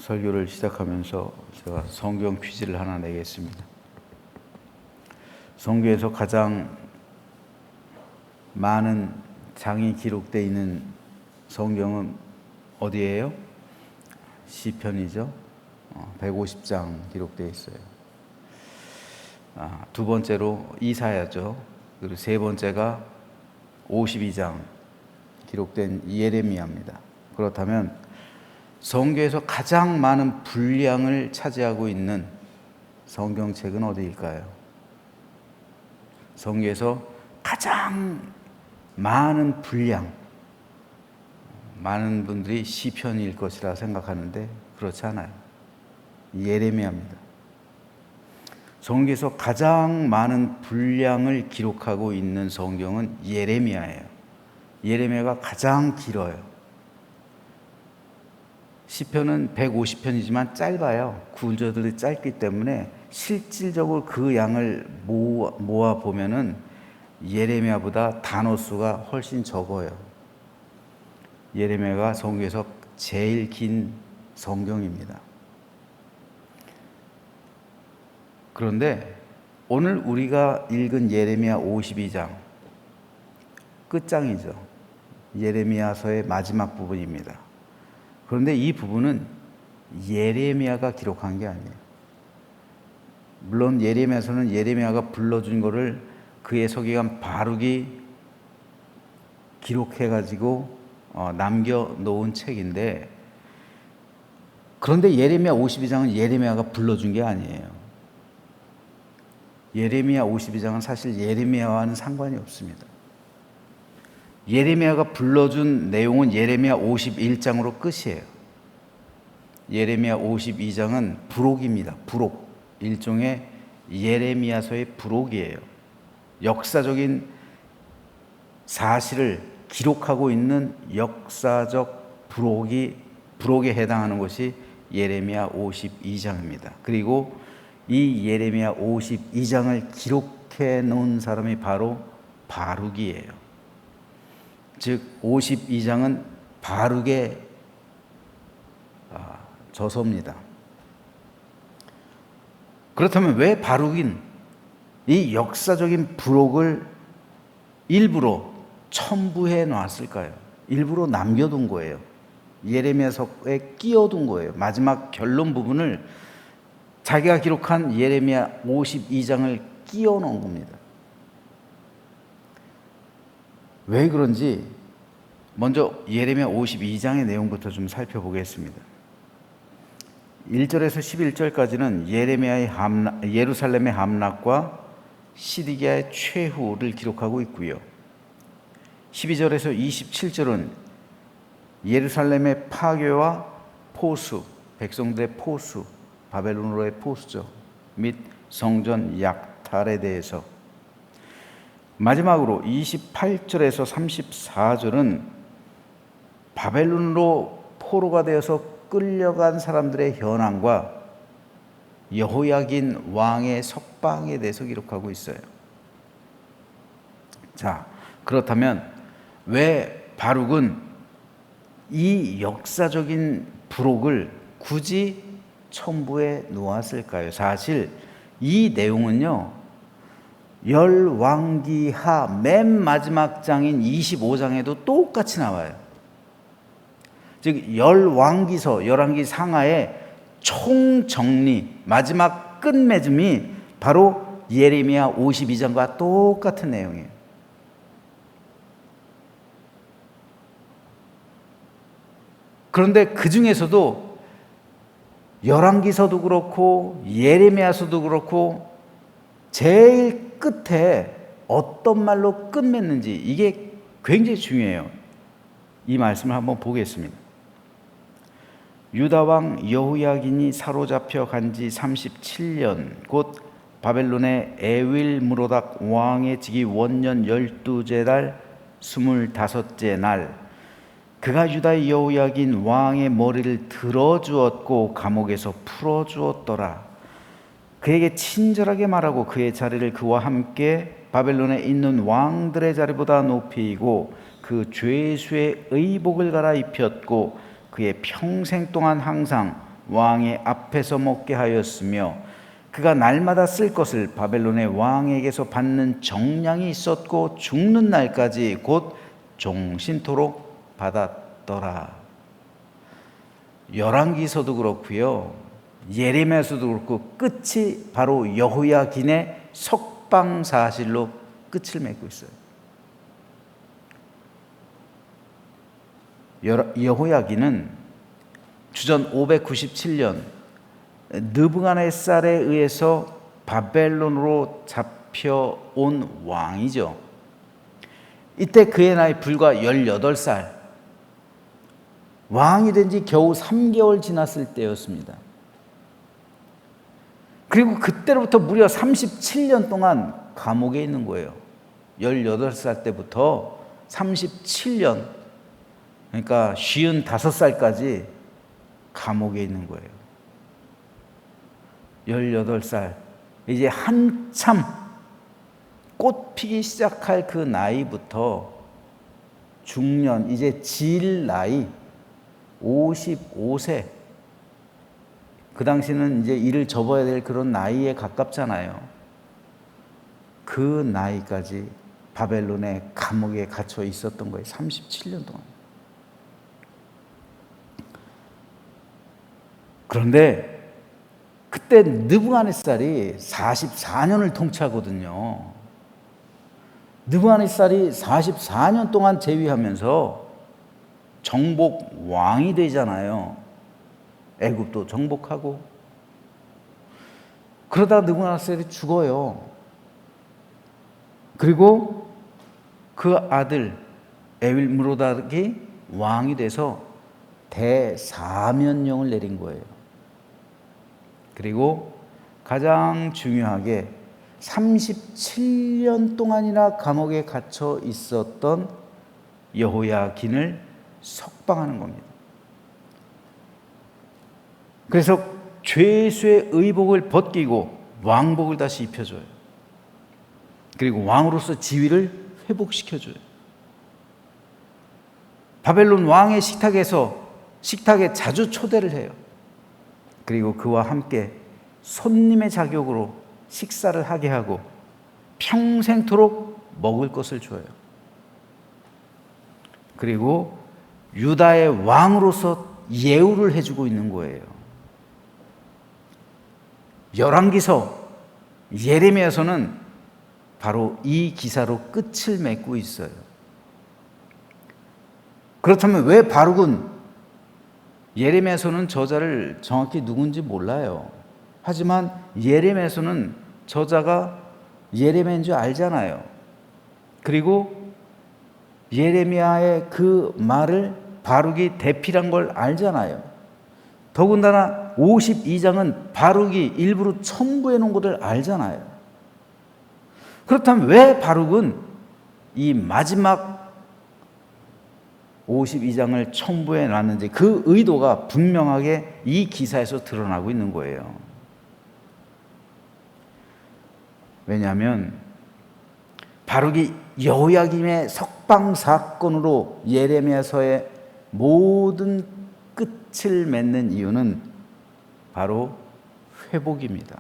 설교를 시작하면서 제가 성경 퀴즈를 하나 내겠습니다. 성경에서 가장 많은 장이 기록되어 있는 성경은 어디예요? 시편이죠. 150장 기록되어 있어요. 두 번째로 이사야죠. 그리고 세 번째가 52장 기록된 예레미야입니다. 그렇다면 성경에서 가장 많은 분량을 차지하고 있는 성경책은 어디일까요? 성경에서 가장 많은 분량, 많은 분들이 시편일 것이라 생각하는데 그렇지 않아요. 예레미야입니다. 성경에서 가장 많은 분량을 기록하고 있는 성경은 예레미야예요. 예레미야가 가장 길어요. 시편은 150편이지만 짧아요. 구절들이 짧기 때문에 실질적으로 그 양을 모아 보면은 예레미야보다 단어 수가 훨씬 적어요. 예레미야가 성경에서 제일 긴 성경입니다. 그런데 오늘 우리가 읽은 예레미야 52장 끝장이죠. 예레미야서의 마지막 부분입니다. 그런데 이 부분은 예레미야가 기록한 게 아니에요. 물론 예레미야서는 예레미야가 불러준 거를 그의 서기관 바룩이 기록해가지고 남겨놓은 책인데, 그런데 예레미야 52장은 예레미야가 불러준 게 아니에요. 예레미야 52장은 사실 예레미야와는 상관이 없습니다. 예레미야가 불러준 내용은 예레미야 51장으로 끝이에요. 예레미야 52장은 부록입니다. 부록. 일종의 예레미야서의 부록이에요. 역사적인 사실을 기록하고 있는 역사적 부록에 해당하는 것이 예레미야 52장입니다. 그리고 이 예레미야 52장을 기록해 놓은 사람이 바로 바룩이에요. 즉 52장은 바룩의 저서입니다. 그렇다면 왜 바룩인 이 역사적인 부록을 일부러 첨부해 놨을까요? 일부러 남겨둔 거예요. 예레미야서에 끼워둔 거예요. 마지막 결론 부분을 자기가 기록한 예레미야 52장을 끼워 놓은 겁니다. 왜 그런지 먼저 예레미야 52장의 내용부터 좀 살펴보겠습니다. 1절에서 11절까지는 예루살렘의 함락과 시드기야의 최후를 기록하고 있고요. 12절에서 27절은 예루살렘의 파괴와 포수, 백성들의 포수, 바벨론으로의 포수죠. 및 성전 약탈에 대해서, 마지막으로 28절에서 34절은 바벨론으로 포로가 되어서 끌려간 사람들의 현황과 여호야긴 왕의 석방에 대해서 기록하고 있어요. 자, 그렇다면 왜 바룩은 이 역사적인 부록을 굳이 첨부해 놓았을까요? 사실 이 내용은요, 열왕기하 맨 마지막 장인 25장에도 똑같이 나와요. 즉 열왕기서, 열왕기 상하의 총정리, 마지막 끝맺음이 바로 예레미야 52장과 똑같은 내용이에요. 그런데 그 중에서도 열왕기서도 그렇고 예레미야서도 그렇고 제일 끝에 어떤 말로 끝맺는지 이게 굉장히 중요해요. 이 말씀을 한번 보겠습니다. 유다왕 여호야긴이 사로잡혀 간 지 37년 곧 바벨론의 에윌므로닥 왕의 즉위 원년 12째 달 25째 날 그가 유다의 여호야긴 왕의 머리를 들어주었고 감옥에서 풀어주었더라. 그에게 친절하게 말하고 그의 자리를 그와 함께 바벨론에 있는 왕들의 자리보다 높이고 그 죄수의 의복을 갈아입혔고 그의 평생 동안 항상 왕의 앞에서 먹게 하였으며 그가 날마다 쓸 것을 바벨론의 왕에게서 받는 정량이 있었고 죽는 날까지 곧 종신토록 받았더라. 열왕기서도 그렇고요, 예레미야서도 그렇고 끝이 바로 여호야긴의 석방 사실로 끝을 맺고 있어요. 여호야긴은 주전 597년 느부갓네살에 의해서 바벨론으로 잡혀온 왕이죠. 이때 그의 나이 불과 18살, 왕이 된 지 겨우 3개월 지났을 때였습니다. 그리고 그때로부터 무려 37년 동안 감옥에 있는 거예요. 18살 때부터 37년, 그러니까 55살까지 감옥에 있는 거예요. 18살, 이제 한참 꽃 피기 시작할 그 나이부터 중년, 이제 질 나이 55세, 그 당시는 이제 일을 접어야 될 그런 나이에 가깝잖아요. 그 나이까지 바벨론의 감옥에 갇혀 있었던 거예요. 37년 동안. 그런데 그때 느부갓네살이 44년을 통치하거든요. 느부갓네살이 44년 동안 재위하면서 정복 왕이 되잖아요. 애굽도 정복하고. 그러다 느부갓네살이 죽어요. 그리고 그 아들 에윌므로닥이 왕이 돼서 대사면령을 내린 거예요. 그리고 가장 중요하게 37년 동안이나 감옥에 갇혀 있었던 여호야긴을 석방하는 겁니다. 그래서 죄수의 의복을 벗기고 왕복을 다시 입혀줘요. 그리고 왕으로서 지위를 회복시켜줘요. 바벨론 왕의 식탁에 자주 초대를 해요. 그리고 그와 함께 손님의 자격으로 식사를 하게 하고 평생토록 먹을 것을 줘요. 그리고 유다의 왕으로서 예우를 해주고 있는 거예요. 열왕기서, 예레미야서는 바로 이 기사로 끝을 맺고 있어요. 그렇다면 왜 바룩은, 예레미야서는 저자를 정확히 누군지 몰라요. 하지만 예레미야서는 저자가 예레미야인 줄 알잖아요. 그리고 예레미야의 그 말을 바룩이 대필한 걸 알잖아요. 더군다나 52장은 바룩이 일부러 첨부해 놓은 것을 알잖아요. 그렇다면 왜 바룩은 이 마지막 52장을 첨부해 놨는지 그 의도가 분명하게 이 기사에서 드러나고 있는 거예요. 왜냐하면 바룩이 여호야김의 석방 사건으로 예레미야서의 모든 끝을 맺는 이유는 바로 회복입니다.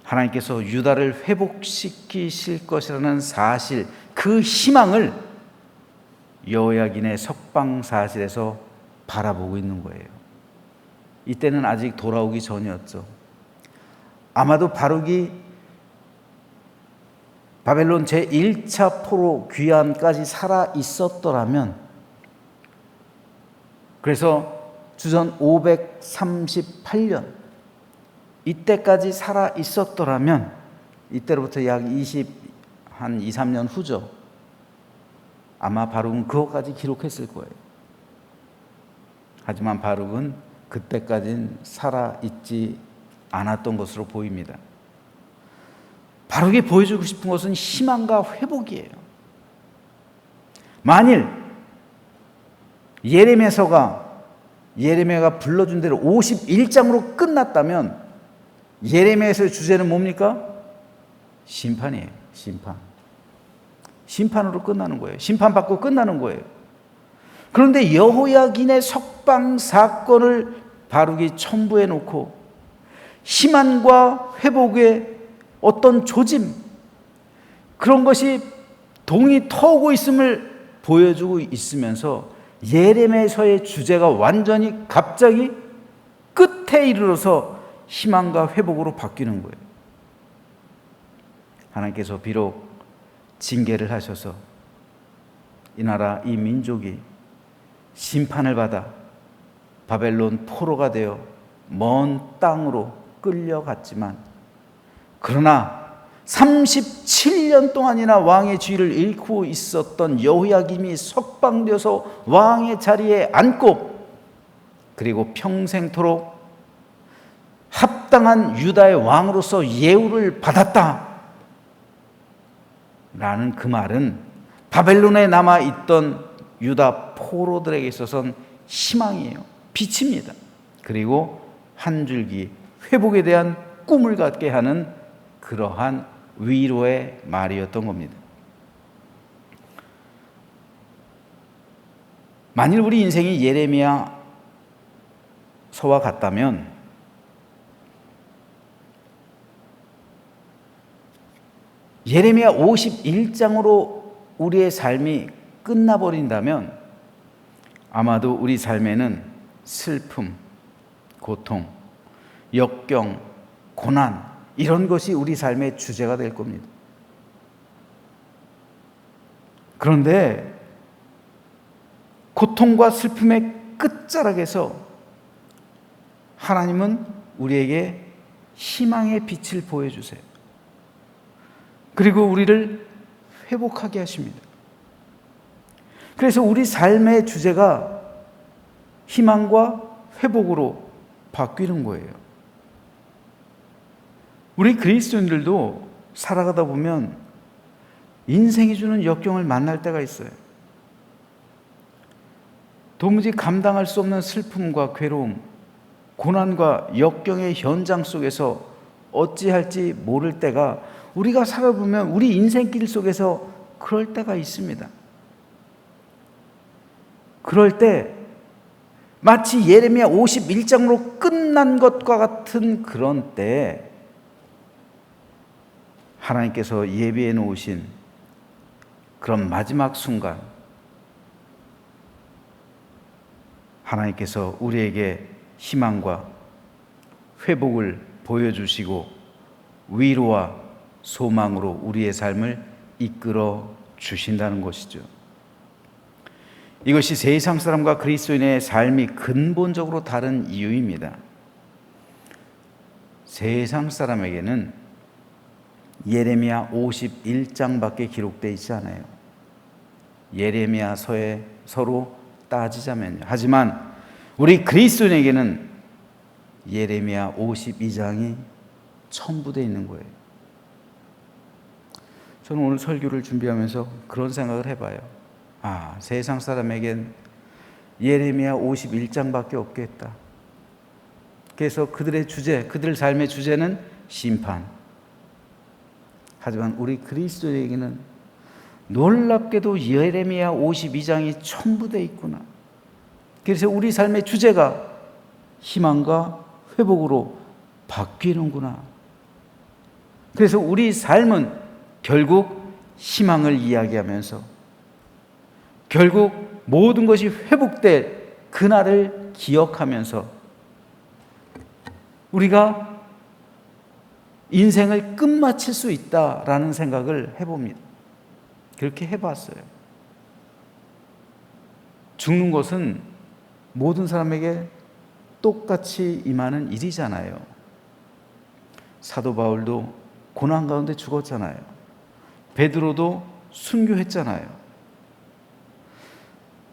하나님께서 유다를 회복시키실 것이라는 사실, 그 희망을 여호야긴의 석방 사실에서 바라보고 있는 거예요. 이때는 아직 돌아오기 전이었죠. 아마도 바룩이 바벨론 제1차 포로 귀환까지 살아 있었더라면, 그래서 주전 538년 이때까지 살아 있었더라면, 이때로부터 약 2, 3년 후죠. 아마 바룩은 그것까지 기록했을 거예요. 하지만 바룩은 그때까지는 살아있지 않았던 것으로 보입니다. 바룩이 보여주고 싶은 것은 희망과 회복이에요. 만일 예레미야가 불러준 대로 51장으로 끝났다면 예레미야서의 주제는 뭡니까? 심판이에요. 심판으로 끝나는 거예요. 심판받고 끝나는 거예요. 그런데 여호야긴의 석방 사건을 바룩이 첨부해 놓고 희망과 회복의 어떤 조짐, 그런 것이 동이 터오고 있음을 보여주고 있으면서 예레미야서의 주제가 완전히 갑자기 끝에 이르러서 희망과 회복으로 바뀌는 거예요. 하나님께서 비록 징계를 하셔서 이 나라, 이 민족이 심판을 받아 바벨론 포로가 되어 먼 땅으로 끌려갔지만, 그러나 37년 동안이나 왕의 지위를 잃고 있었던 여호야김이 석방되어서 왕의 자리에 앉고, 그리고 평생토록 합당한 유다의 왕으로서 예우를 받았다 라는 그 말은 바벨론에 남아있던 유다 포로들에게 있어서는 희망이에요. 빛입니다. 그리고 한 줄기 회복에 대한 꿈을 갖게 하는 그러한 위로의 말이었던 겁니다. 만일 우리 인생이 예레미야 서와 같다면 예레미야 51장으로 우리의 삶이 끝나버린다면 아마도 우리 삶에는 슬픔, 고통, 역경, 고난, 이런 것이 우리 삶의 주제가 될 겁니다. 그런데 고통과 슬픔의 끝자락에서 하나님은 우리에게 희망의 빛을 보여주세요. 그리고 우리를 회복하게 하십니다. 그래서 우리 삶의 주제가 희망과 회복으로 바뀌는 거예요. 우리 그리스도인들도 살아가다 보면 인생이 주는 역경을 만날 때가 있어요. 도무지 감당할 수 없는 슬픔과 괴로움, 고난과 역경의 현장 속에서 어찌할지 모를 때가, 우리가 살아보면 우리 인생길 속에서 그럴 때가 있습니다. 그럴 때 마치 예레미야 51장으로 끝난 것과 같은 그런 때에 하나님께서 예비해 놓으신 그런 마지막 순간, 하나님께서 우리에게 희망과 회복을 보여주시고 위로와 소망으로 우리의 삶을 이끌어 주신다는 것이죠. 이것이 세상 사람과 그리스도인의 삶이 근본적으로 다른 이유입니다. 세상 사람에게는 예레미야 51장밖에 기록되어 있지 않아요. 예레미야 서에 서로 따지자면요. 하지만 우리 그리스도인에게는 예레미야 52장이 첨부되어 있는 거예요. 저는 오늘 설교를 준비하면서 그런 생각을 해봐요. 세상 사람에겐 예레미야 51장밖에 없겠다. 그래서 그들의 주제, 그들 삶의 주제는 심판. 하지만 우리 그리스도인에게는 놀랍게도 예레미야 52장이 첨부되어 있구나. 그래서 우리 삶의 주제가 희망과 회복으로 바뀌는구나. 그래서 우리 삶은 결국 희망을 이야기하면서, 결국 모든 것이 회복될 그날을 기억하면서 우리가 인생을 끝마칠 수 있다라는 생각을 해봅니다. 그렇게 해봤어요. 죽는 것은 모든 사람에게 똑같이 임하는 일이잖아요. 사도 바울도 고난 가운데 죽었잖아요. 베드로도 순교했잖아요.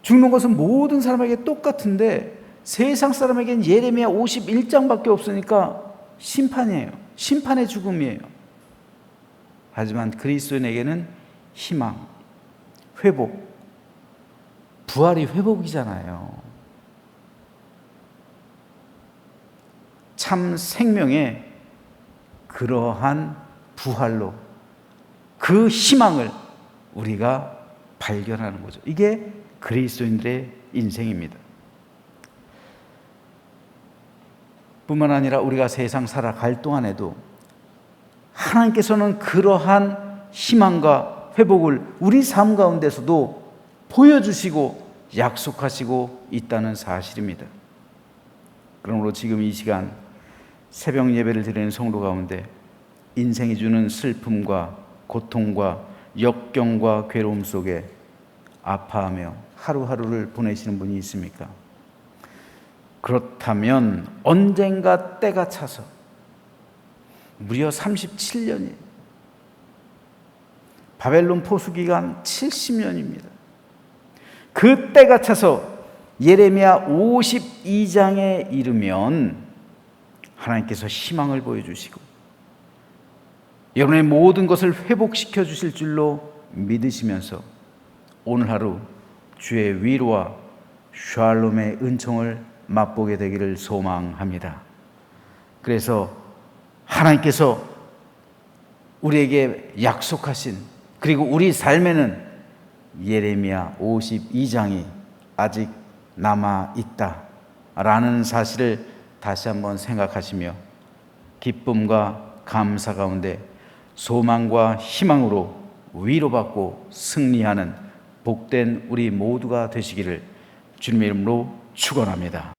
죽는 것은 모든 사람에게 똑같은데 세상 사람에겐 예레미야 51장밖에 없으니까 심판이에요. 심판의 죽음이에요. 하지만 그리스도인에게는 희망, 회복, 부활이 회복이잖아요. 참 생명의 그러한 부활로 그 희망을 우리가 발견하는 거죠. 이게 그리스도인들의 인생입니다. 뿐만 아니라 우리가 세상 살아갈 동안에도 하나님께서는 그러한 희망과 회복을 우리 삶 가운데서도 보여주시고 약속하시고 있다는 사실입니다. 그러므로 지금 이 시간 새벽 예배를 드리는 성도 가운데 인생이 주는 슬픔과 고통과 역경과 괴로움 속에 아파하며 하루하루를 보내시는 분이 있습니까? 그렇다면 언젠가 때가 차서 무려 37년이 바벨론 포수기간 70년입니다. 그 때가 차서 예레미야 52장에 이르면 하나님께서 희망을 보여주시고 여러분의 모든 것을 회복시켜 주실 줄로 믿으시면서 오늘 하루 주의 위로와 샬롬의 은총을 맛보게 되기를 소망합니다. 그래서 하나님께서 우리에게 약속하신, 그리고 우리 삶에는 예레미야 52장이 아직 남아 있다라는 사실을 다시 한번 생각하시며 기쁨과 감사 가운데 소망과 희망으로 위로받고 승리하는 복된 우리 모두가 되시기를 주님의 이름으로 축원합니다.